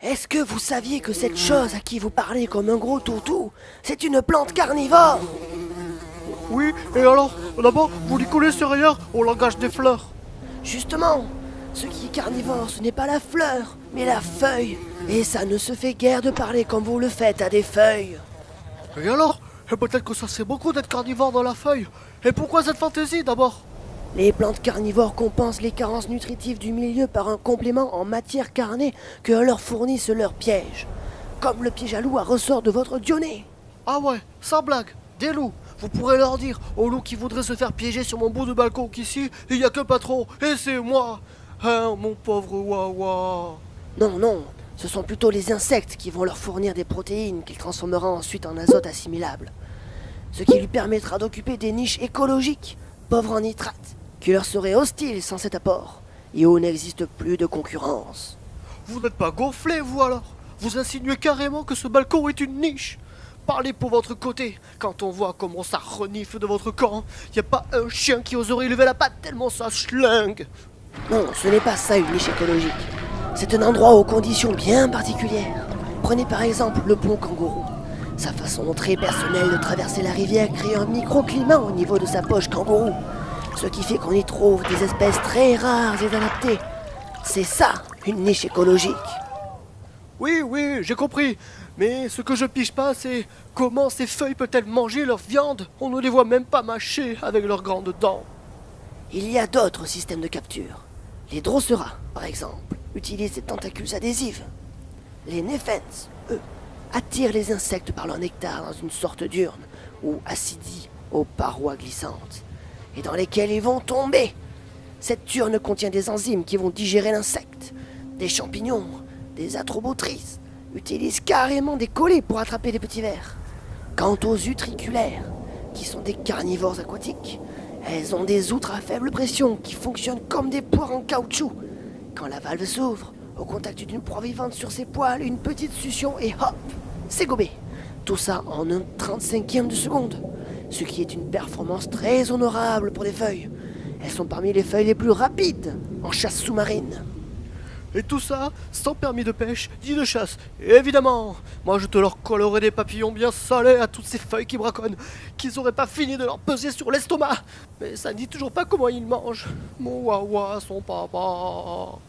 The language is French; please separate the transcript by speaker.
Speaker 1: Est-ce que vous saviez que cette chose à qui vous parlez comme un gros toutou, c'est une plante carnivore?
Speaker 2: Oui, et alors, d'abord, vous n'y connaissez rien au langage des fleurs.
Speaker 1: Justement, ce qui est carnivore, ce n'est pas la fleur, mais la feuille. Et ça ne se fait guère de parler comme vous le faites à des feuilles.
Speaker 2: Et alors? Et peut-être que ça c'est beaucoup d'être carnivore dans la feuille. Et pourquoi cette fantaisie d'abord?
Speaker 1: Les plantes carnivores compensent les carences nutritives du milieu par un complément en matière carnée que leur fournissent leurs pièges. Comme le piège à loup à ressort de votre Dionée.
Speaker 2: Ah ouais, sans blague, des loups. Vous pourrez leur dire aux loups qui voudraient se faire piéger sur mon bout de balcon qu'ici, il n'y a qu'un patron, et c'est moi. Hein, mon pauvre Wawa.
Speaker 1: Non, non, ce sont plutôt les insectes qui vont leur fournir des protéines qu'il transformera ensuite en azote assimilable. Ce qui lui permettra d'occuper des niches écologiques, pauvres en nitrates, qui leur seraient hostiles sans cet apport, et où n'existe plus de concurrence.
Speaker 2: Vous n'êtes pas gonflé, vous alors? Vous insinuez carrément que ce balcon est une niche? Parlez pour votre côté. Quand on voit comment ça renifle de votre camp, y a pas un chien qui oserait lever la patte tellement ça schlingue.
Speaker 1: Non, ce n'est pas ça une niche écologique. C'est un endroit aux conditions bien particulières. Prenez par exemple le pont Kangourou. Sa façon très personnelle de traverser la rivière crée un microclimat au niveau de sa poche kangourou. Ce qui fait qu'on y trouve des espèces très rares et adaptées. C'est ça, une niche écologique.
Speaker 2: Oui, j'ai compris. Mais ce que je pige pas, c'est comment ces feuilles peuvent-elles manger leur viande? On ne les voit même pas mâcher avec leurs grandes dents.
Speaker 1: Il y a d'autres systèmes de capture. Les drosera, par exemple, utilisent des tentacules adhésives. Les néphens, eux, attirent les insectes par leur nectar dans une sorte d'urne ou acidie aux parois glissantes, et dans lesquelles ils vont tomber. Cette urne contient des enzymes qui vont digérer l'insecte. Des champignons, des atrobotrices, utilisent carrément des collets pour attraper les petits vers. Quant aux utriculaires, qui sont des carnivores aquatiques, elles ont des outres à faible pression qui fonctionnent comme des poires en caoutchouc. Quand la valve s'ouvre, au contact d'une proie vivante sur ses poils, une petite succion et hop, c'est gobé. Tout ça en un 35e de seconde, ce qui est une performance très honorable pour des feuilles. Elles sont parmi les feuilles les plus rapides en chasse sous-marine.
Speaker 2: Et tout ça sans permis de pêche ni de chasse. Et évidemment, moi je te leur collerai des papillons bien salés à toutes ces feuilles qui braconnent, qu'ils auraient pas fini de leur peser sur l'estomac. Mais ça ne dit toujours pas comment ils mangent. Mon Wawa, son papa.